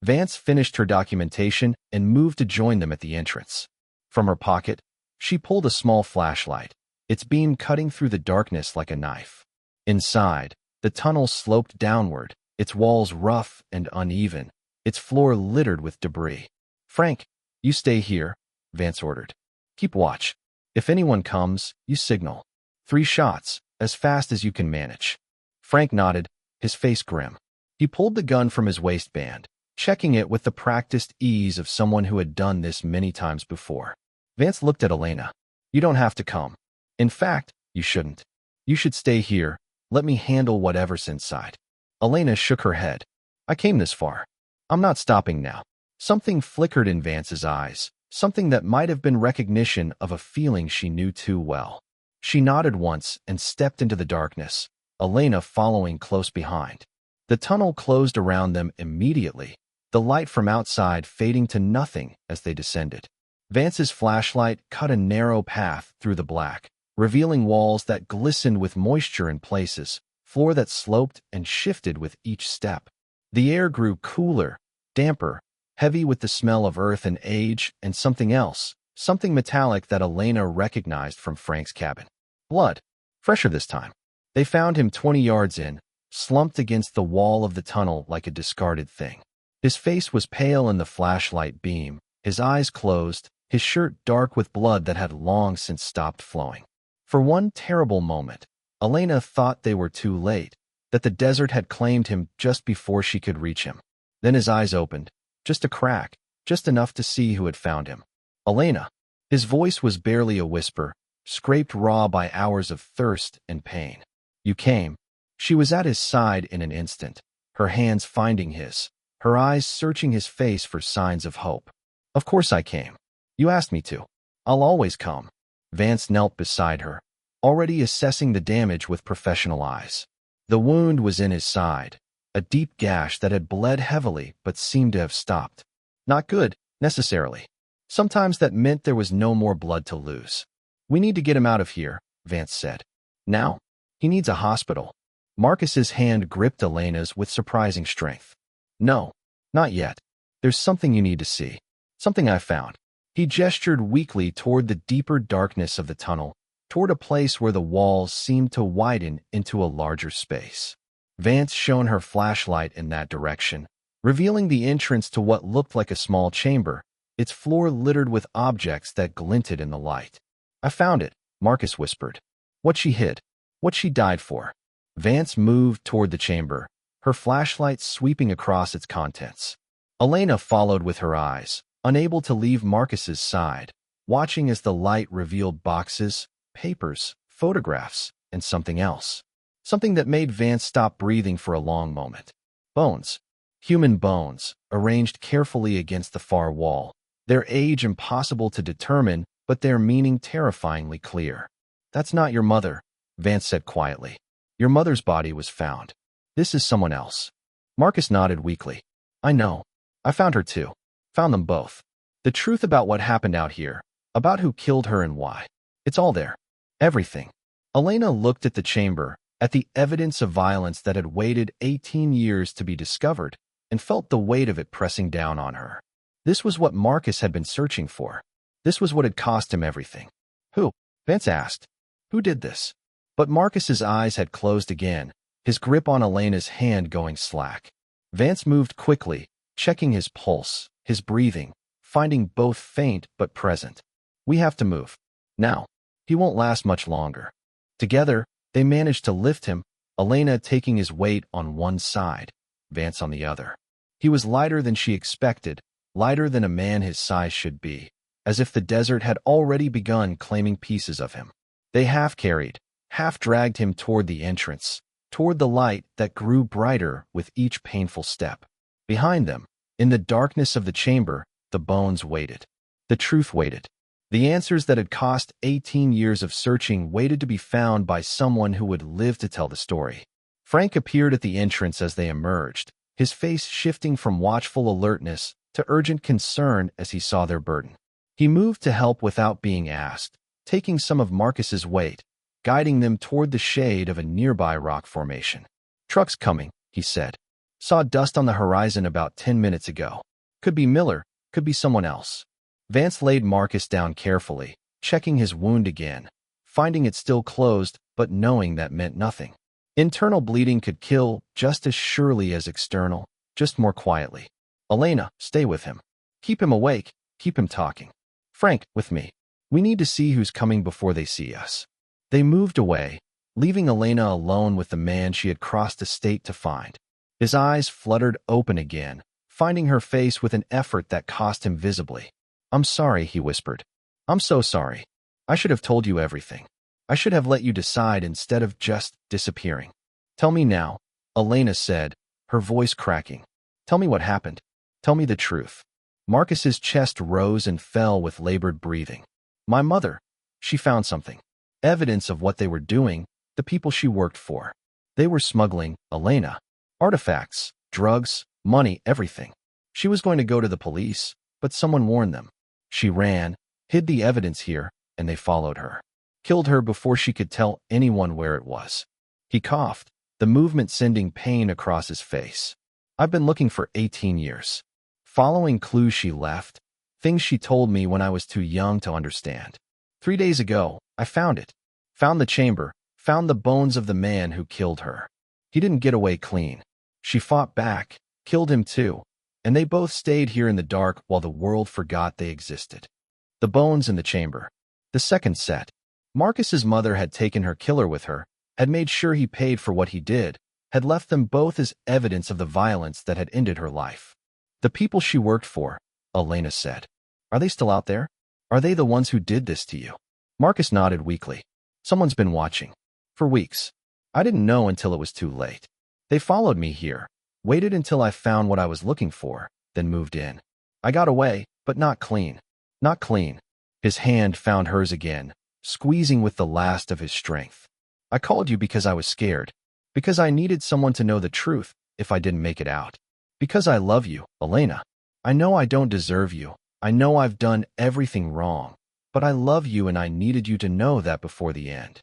Vance finished her documentation and moved to join them at the entrance. From her pocket, she pulled a small flashlight, its beam cutting through the darkness like a knife. Inside, the tunnel sloped downward, its walls rough and uneven, its floor littered with debris. "Frank, you stay here," Vance ordered. "Keep watch. If anyone comes, you signal. 3 shots, as fast as you can manage." Frank nodded, his face grim. He pulled the gun from his waistband, checking it with the practiced ease of someone who had done this many times before. Vance looked at Elena. "You don't have to come. In fact, you shouldn't. You should stay here. Let me handle whatever's inside." Elena shook her head. "I came this far. I'm not stopping now." Something flickered in Vance's eyes, something that might have been recognition of a feeling she knew too well. She nodded once and stepped into the darkness, Elena following close behind. The tunnel closed around them immediately, the light from outside fading to nothing as they descended. Vance's flashlight cut a narrow path through the black, revealing walls that glistened with moisture in places, floor that sloped and shifted with each step. The air grew cooler, damper, heavy with the smell of earth and age and something else, something metallic that Elena recognized from Frank's cabin. Blood. Fresher this time. They found him 20 yards in, slumped against the wall of the tunnel like a discarded thing. His face was pale in the flashlight beam, his eyes closed, his shirt dark with blood that had long since stopped flowing. For one terrible moment, Elena thought they were too late, that the desert had claimed him just before she could reach him. Then his eyes opened, just a crack, just enough to see who had found him. "Elena." His voice was barely a whisper, scraped raw by hours of thirst and pain. "You came." She was at his side in an instant, her hands finding his, her eyes searching his face for signs of hope. "Of course I came. You asked me to. I'll always come." Vance knelt beside her, already assessing the damage with professional eyes. The wound was in his side, a deep gash that had bled heavily but seemed to have stopped. Not good, necessarily. Sometimes that meant there was no more blood to lose. "We need to get him out of here," Vance said. "Now? He needs a hospital." Marcus's hand gripped Elena's with surprising strength. "No, not yet. There's something you need to see. Something I found." He gestured weakly toward the deeper darkness of the tunnel, toward a place where the walls seemed to widen into a larger space. Vance shone her flashlight in that direction, revealing the entrance to what looked like a small chamber, its floor littered with objects that glinted in the light. "I found it," Marcus whispered. "What she hid. What she died for." Vance moved toward the chamber, her flashlight sweeping across its contents. Elena followed with her eyes, unable to leave Marcus's side, watching as the light revealed boxes, papers, photographs, and something else. Something that made Vance stop breathing for a long moment. Bones. Human bones, arranged carefully against the far wall, their age impossible to determine, but their meaning terrifyingly clear. "That's not your mother," Vance said quietly. "Your mother's body was found. This is someone else." Marcus nodded weakly. "I know. I found her too. Found them both. The truth about what happened out here, about who killed her and why. It's all there. Everything." Elena looked at the chamber, at the evidence of violence that had waited 18 years to be discovered, and felt the weight of it pressing down on her. This was what Marcus had been searching for. This was what had cost him everything. "Who?" Vance asked. "Who did this?" But Marcus's eyes had closed again, his grip on Elena's hand going slack. Vance moved quickly, checking his pulse, his breathing, finding both faint but present. "We have to move. Now. He won't last much longer." Together, they managed to lift him, Elena taking his weight on one side, Vance on the other. He was lighter than she expected, lighter than a man his size should be, as if the desert had already begun claiming pieces of him. They half-carried, half-dragged him toward the entrance, toward the light that grew brighter with each painful step. Behind them, in the darkness of the chamber, the bones waited. The truth waited. The answers that had cost 18 years of searching waited to be found by someone who would live to tell the story. Frank appeared at the entrance as they emerged, his face shifting from watchful alertness to urgent concern as he saw their burden. He moved to help without being asked, taking some of Marcus's weight, guiding them toward the shade of a nearby rock formation. "Truck's coming," he said. "Saw dust on the horizon about 10 minutes ago. Could be Miller, could be someone else." Vance laid Marcus down carefully, checking his wound again, finding it still closed, but knowing that meant nothing. Internal bleeding could kill just as surely as external, just more quietly. "Elena, stay with him. Keep him awake, keep him talking. Frank, with me. We need to see who's coming before they see us." They moved away, leaving Elena alone with the man she had crossed a state to find. His eyes fluttered open again, finding her face with an effort that cost him visibly. "I'm sorry," he whispered. "I'm so sorry. I should have told you everything. I should have let you decide instead of just disappearing." "Tell me now," Elena said, her voice cracking. "Tell me what happened. Tell me the truth." Marcus's chest rose and fell with labored breathing. "My mother, she found something. Evidence of what they were doing, the people she worked for. They were smuggling, Elena. Artifacts, drugs, money, everything. She was going to go to the police, but someone warned them. She ran, hid the evidence here, and they followed her. Killed her before she could tell anyone where it was." He coughed, the movement sending pain across his face. "I've been looking for 18 years. Following clues she left, things she told me when I was too young to understand. 3 days ago, I found it. Found the chamber, found the bones of the man who killed her. He didn't get away clean. She fought back, killed him too, and they both stayed here in the dark while the world forgot they existed. The bones in the chamber. The second set. Marcus's mother had taken her killer with her, had made sure he paid for what he did, had left them both as evidence of the violence that had ended her life. "The people she worked for," Elena said. "Are they still out there? Are they the ones who did this to you?" Marcus nodded weakly. "Someone's been watching. For weeks. I didn't know until it was too late. They followed me here, waited until I found what I was looking for, then moved in. I got away, but not clean. Not clean." His hand found hers again, squeezing with the last of his strength. "I called you because I was scared. Because I needed someone to know the truth if I didn't make it out. Because I love you, Elena. I know I don't deserve you. I know I've done everything wrong. But I love you and I needed you to know that before the end."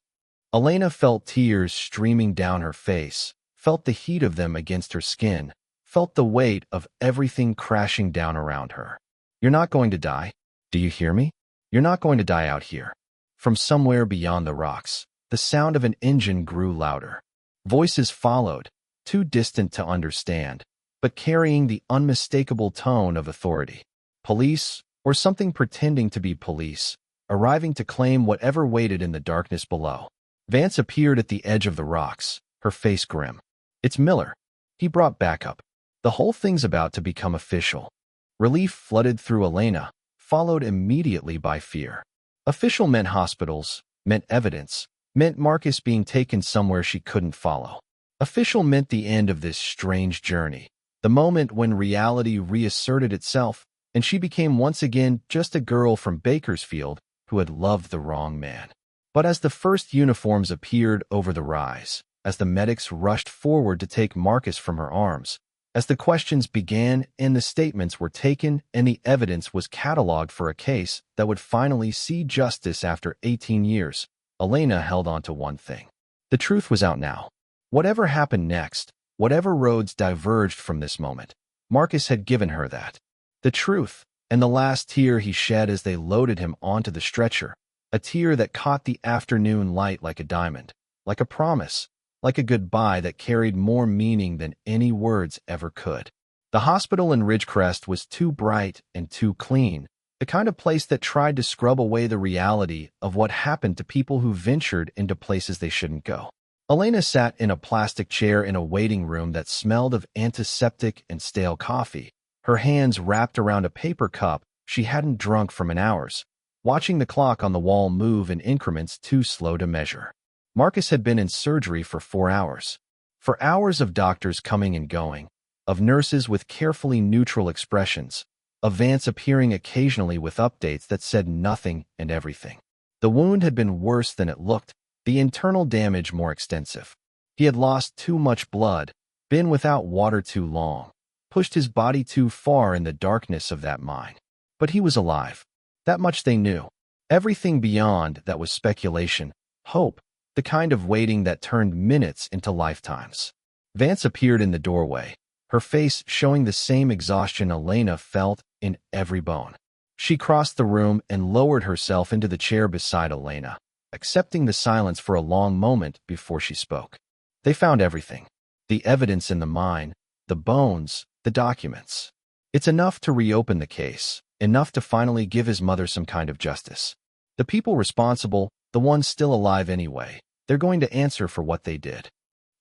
Elena felt tears streaming down her face, felt the heat of them against her skin, felt the weight of everything crashing down around her. "You're not going to die. Do you hear me? You're not going to die out here." From somewhere beyond the rocks, the sound of an engine grew louder. Voices followed, too distant to understand, but carrying the unmistakable tone of authority. Police, or something pretending to be police, arriving to claim whatever waited in the darkness below. Vance appeared at the edge of the rocks, her face grim. "It's Miller." He brought backup. The whole thing's about to become official. Relief flooded through Elena, followed immediately by fear. Official meant hospitals, meant evidence, meant Marcus being taken somewhere she couldn't follow. Official meant the end of this strange journey, the moment when reality reasserted itself, and she became once again just a girl from Bakersfield who had loved the wrong man. But as the first uniforms appeared over the rise, as the medics rushed forward to take Marcus from her arms, as the questions began and the statements were taken and the evidence was cataloged for a case that would finally see justice after 18 years, Elena held on to one thing. The truth was out now. Whatever happened next, whatever roads diverged from this moment, Marcus had given her that. The truth, and the last tear he shed as they loaded him onto the stretcher, a tear that caught the afternoon light like a diamond, like a promise, like a goodbye that carried more meaning than any words ever could. The hospital in Ridgecrest was too bright and too clean, the kind of place that tried to scrub away the reality of what happened to people who ventured into places they shouldn't go. Elena sat in a plastic chair in a waiting room that smelled of antiseptic and stale coffee, her hands wrapped around a paper cup she hadn't drunk for hours, watching the clock on the wall move in increments too slow to measure. Marcus had been in surgery for 4 hours. For hours of doctors coming and going, of nurses with carefully neutral expressions, of Vance appearing occasionally with updates that said nothing and everything. The wound had been worse than it looked, the internal damage more extensive. He had lost too much blood, been without water too long, pushed his body too far in the darkness of that mine. But he was alive. That much they knew. Everything beyond that was speculation, hope, the kind of waiting that turned minutes into lifetimes. Vance appeared in the doorway, her face showing the same exhaustion Elena felt in every bone. She crossed the room and lowered herself into the chair beside Elena, accepting the silence for a long moment before she spoke. They found everything. The evidence in the mine, the bones, the documents. It's enough to reopen the case, enough to finally give his mother some kind of justice. The people responsible, the ones still alive anyway, they're going to answer for what they did.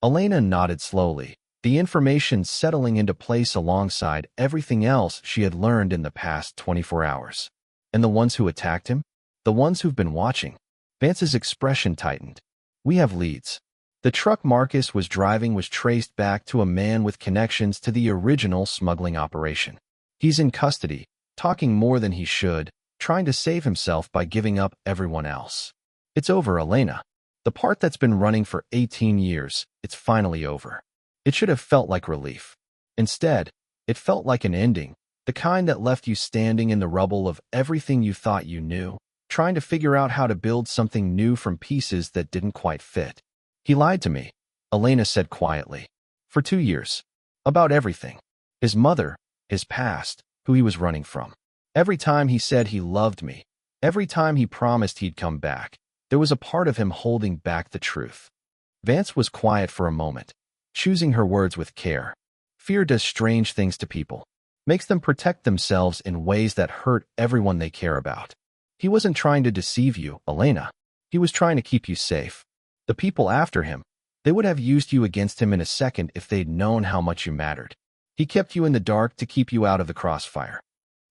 Elena nodded slowly, the information settling into place alongside everything else she had learned in the past 24 hours. And the ones who attacked him? The ones who've been watching? Vance's expression tightened. We have leads. The truck Marcus was driving was traced back to a man with connections to the original smuggling operation. He's in custody, talking more than he should, trying to save himself by giving up everyone else. It's over, Elena. The part that's been running for 18 years, it's finally over. It should have felt like relief. Instead, it felt like an ending, the kind that left you standing in the rubble of everything you thought you knew, trying to figure out how to build something new from pieces that didn't quite fit. He lied to me, Elena said quietly. For 2 years. About everything. His mother, his past, who he was running from. Every time he said he loved me, every time he promised he'd come back, there was a part of him holding back the truth. Vance was quiet for a moment, choosing her words with care. Fear does strange things to people, makes them protect themselves in ways that hurt everyone they care about. He wasn't trying to deceive you, Elena. He was trying to keep you safe. The people after him, they would have used you against him in a second if they'd known how much you mattered. He kept you in the dark to keep you out of the crossfire.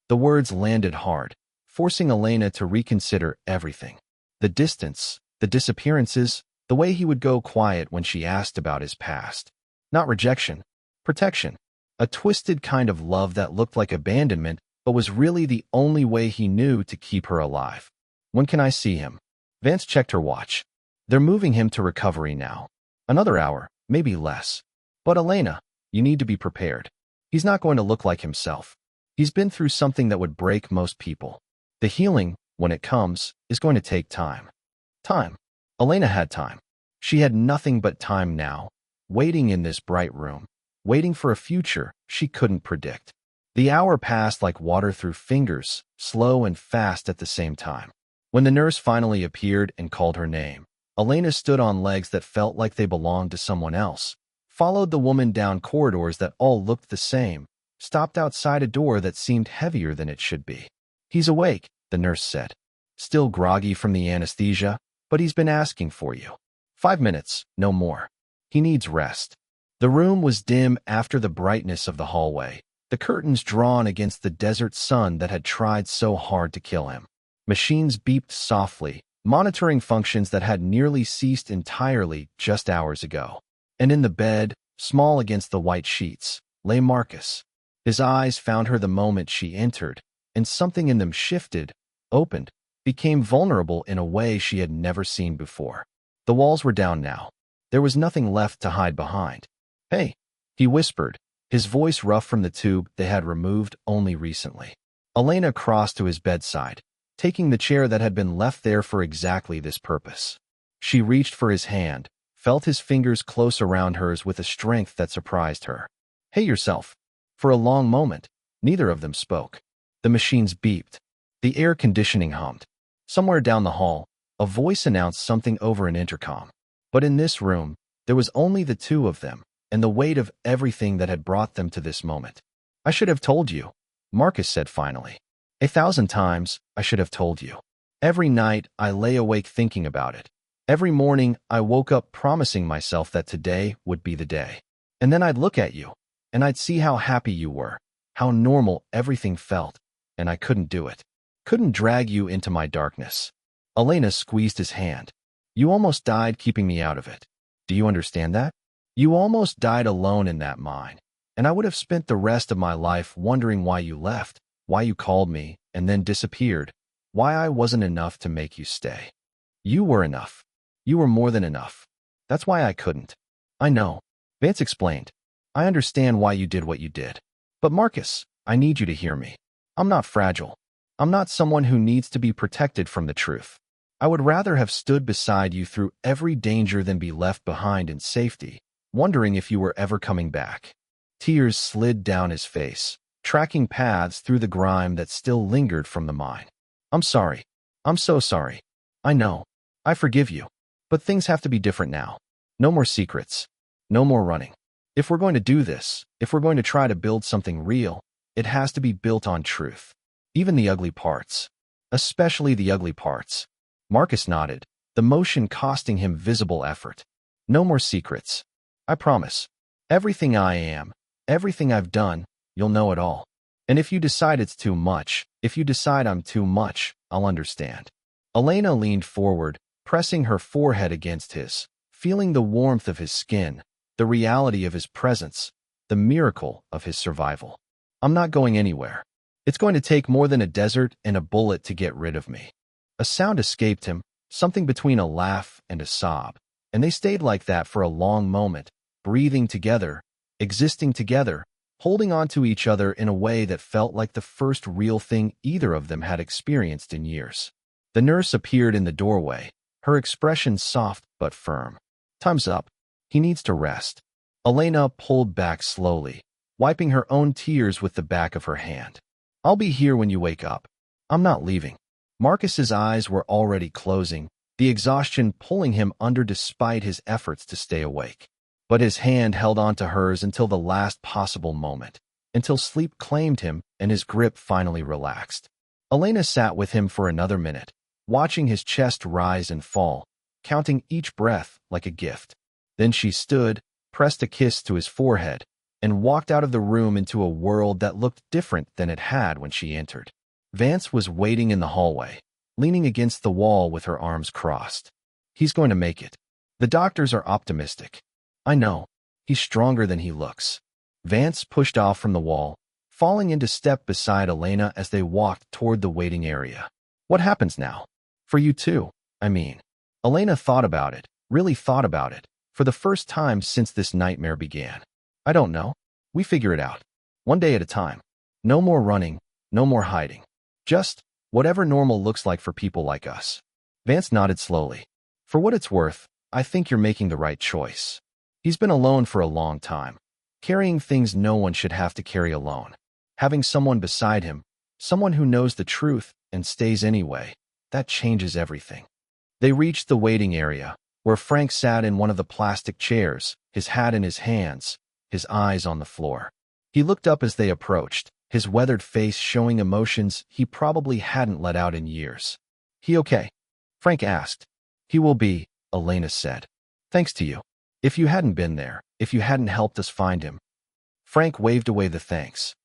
The words landed hard, forcing Elena to reconsider everything. The distance, the disappearances, the way he would go quiet when she asked about his past. Not rejection, protection. A twisted kind of love that looked like abandonment, but was really the only way he knew to keep her alive. When can I see him? Vance checked her watch. They're moving him to recovery now. Another hour, maybe less. But Elena, you need to be prepared. He's not going to look like himself. He's been through something that would break most people. The healing, when it comes, is going to take time. Time. Elena had time. She had nothing but time now, waiting in this bright room, waiting for a future she couldn't predict. The hour passed like water through fingers, slow and fast at the same time. When the nurse finally appeared and called her name, Elena stood on legs that felt like they belonged to someone else, followed the woman down corridors that all looked the same, stopped outside a door that seemed heavier than it should be. He's awake, the nurse said. Still groggy from the anesthesia, but he's been asking for you. 5 minutes, no more. He needs rest. The room was dim after the brightness of the hallway, the curtains drawn against the desert sun that had tried so hard to kill him. Machines beeped softly, monitoring functions that had nearly ceased entirely just hours ago. And in the bed, small against the white sheets, lay Marcus. His eyes found her the moment she entered, and something in them shifted, opened, became vulnerable in a way she had never seen before. The walls were down now. There was nothing left to hide behind. Hey, he whispered, his voice rough from the tube they had removed only recently. Elena crossed to his bedside, taking the chair that had been left there for exactly this purpose. She reached for his hand, felt his fingers close around hers with a strength that surprised her. Hey yourself. For a long moment, neither of them spoke. The machines beeped. The air conditioning hummed. Somewhere down the hall, a voice announced something over an intercom. But in this room, there was only the two of them, and the weight of everything that had brought them to this moment. I should have told you, Marcus said finally. 1,000 times, I should have told you. Every night, I lay awake thinking about it. Every morning, I woke up promising myself that today would be the day. And then I'd look at you, and I'd see how happy you were, how normal everything felt, and I couldn't do it. Couldn't drag you into my darkness. Elena squeezed his hand. You almost died keeping me out of it. Do you understand that? You almost died alone in that mine, and I would have spent the rest of my life wondering why you left, why you called me and then disappeared, why I wasn't enough to make you stay. You were enough. You were more than enough. That's why I couldn't. I know. Vance explained. I understand why you did what you did. But Marcus, I need you to hear me. I'm not fragile. I'm not someone who needs to be protected from the truth. I would rather have stood beside you through every danger than be left behind in safety, wondering if you were ever coming back. Tears slid down his face, tracking paths through the grime that still lingered from the mine. I'm sorry. I'm so sorry. I know. I forgive you. But things have to be different now. No more secrets. No more running. If we're going to do this, if we're going to try to build something real, it has to be built on truth. Even the ugly parts. Especially the ugly parts. Marcus nodded, the motion costing him visible effort. No more secrets. I promise. Everything I am, everything I've done, you'll know it all. And if you decide it's too much, if you decide I'm too much, I'll understand. Elena leaned forward, pressing her forehead against his, feeling the warmth of his skin, the reality of his presence, the miracle of his survival. I'm not going anywhere. It's going to take more than a desert and a bullet to get rid of me. A sound escaped him, something between a laugh and a sob, and they stayed like that for a long moment, breathing together, existing together, holding on to each other in a way that felt like the first real thing either of them had experienced in years. The nurse appeared in the doorway, her expression soft but firm. Time's up. He needs to rest. Elena pulled back slowly, wiping her own tears with the back of her hand. I'll be here when you wake up. I'm not leaving. Marcus's eyes were already closing, the exhaustion pulling him under despite his efforts to stay awake. But his hand held on to hers until the last possible moment, until sleep claimed him and his grip finally relaxed. Elena sat with him for another minute, watching his chest rise and fall, counting each breath like a gift. Then she stood, pressed a kiss to his forehead, and walked out of the room into a world that looked different than it had when she entered. Vance was waiting in the hallway, leaning against the wall with her arms crossed. He's going to make it. The doctors are optimistic. I know. He's stronger than he looks. Vance pushed off from the wall, falling into step beside Elena as they walked toward the waiting area. What happens now? For you too, I mean. Elena thought about it, really thought about it, for the first time since this nightmare began. I don't know. We figure it out. One day at a time. No more running, no more hiding. Just whatever normal looks like for people like us. Vance nodded slowly. For what it's worth, I think you're making the right choice. He's been alone for a long time, carrying things no one should have to carry alone. Having someone beside him, someone who knows the truth and stays anyway, that changes everything. They reached the waiting area, where Frank sat in one of the plastic chairs, his hat in his hands, his eyes on the floor. He looked up as they approached, his weathered face showing emotions he probably hadn't let out in years. He okay? Frank asked. He will be, Elena said. Thanks to you. If you hadn't been there, if you hadn't helped us find him. Frank waved away the thanks.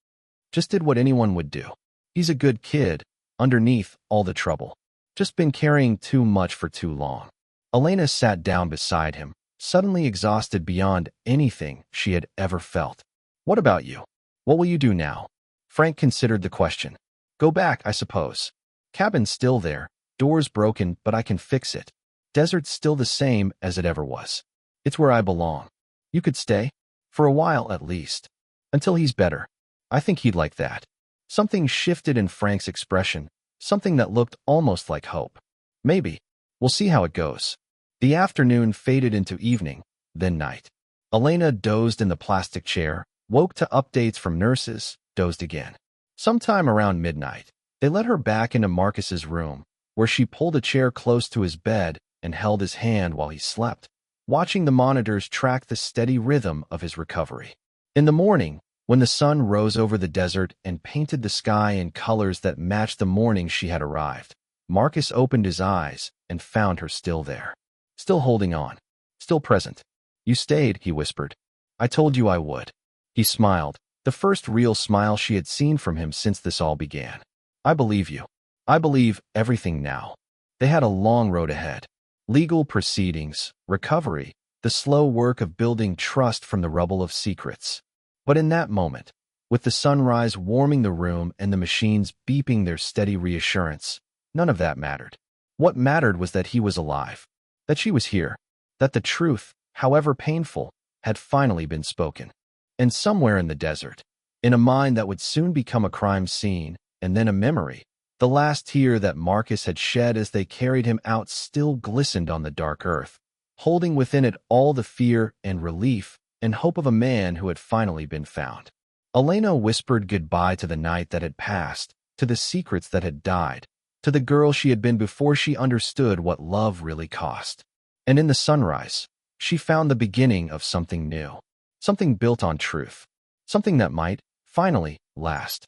Just did what anyone would do. He's a good kid, underneath all the trouble. Just been carrying too much for too long. Elena sat down beside him, suddenly exhausted beyond anything she had ever felt. What about you? What will you do now? Frank considered the question. Go back, I suppose. Cabin's still there, door's broken, but I can fix it. Desert's still the same as it ever was. It's where I belong. You could stay? For a while at least. Until he's better. I think he'd like that. Something shifted in Frank's expression, something that looked almost like hope. Maybe. We'll see how it goes. The afternoon faded into evening, then night. Elena dozed in the plastic chair, woke to updates from nurses, dozed again. Sometime around midnight, they led her back into Marcus's room, where she pulled a chair close to his bed and held his hand while he slept, watching the monitors track the steady rhythm of his recovery. In the morning, when the sun rose over the desert and painted the sky in colors that matched the morning she had arrived, Marcus opened his eyes and found her still there. Still holding on. Still present. You stayed, he whispered. I told you I would. He smiled, the first real smile she had seen from him since this all began. I believe you. I believe everything now. They had a long road ahead. Legal proceedings, recovery, the slow work of building trust from the rubble of secrets. But in that moment, with the sunrise warming the room and the machines beeping their steady reassurance, none of that mattered. What mattered was that he was alive, that she was here, that the truth, however painful, had finally been spoken. And somewhere in the desert, in a mind that would soon become a crime scene, and then a memory, the last tear that Marcus had shed as they carried him out still glistened on the dark earth, holding within it all the fear and relief and hope of a man who had finally been found. Elena whispered goodbye to the night that had passed, to the secrets that had died, to the girl she had been before she understood what love really cost. And in the sunrise, she found the beginning of something new, something built on truth, something that might, finally, last.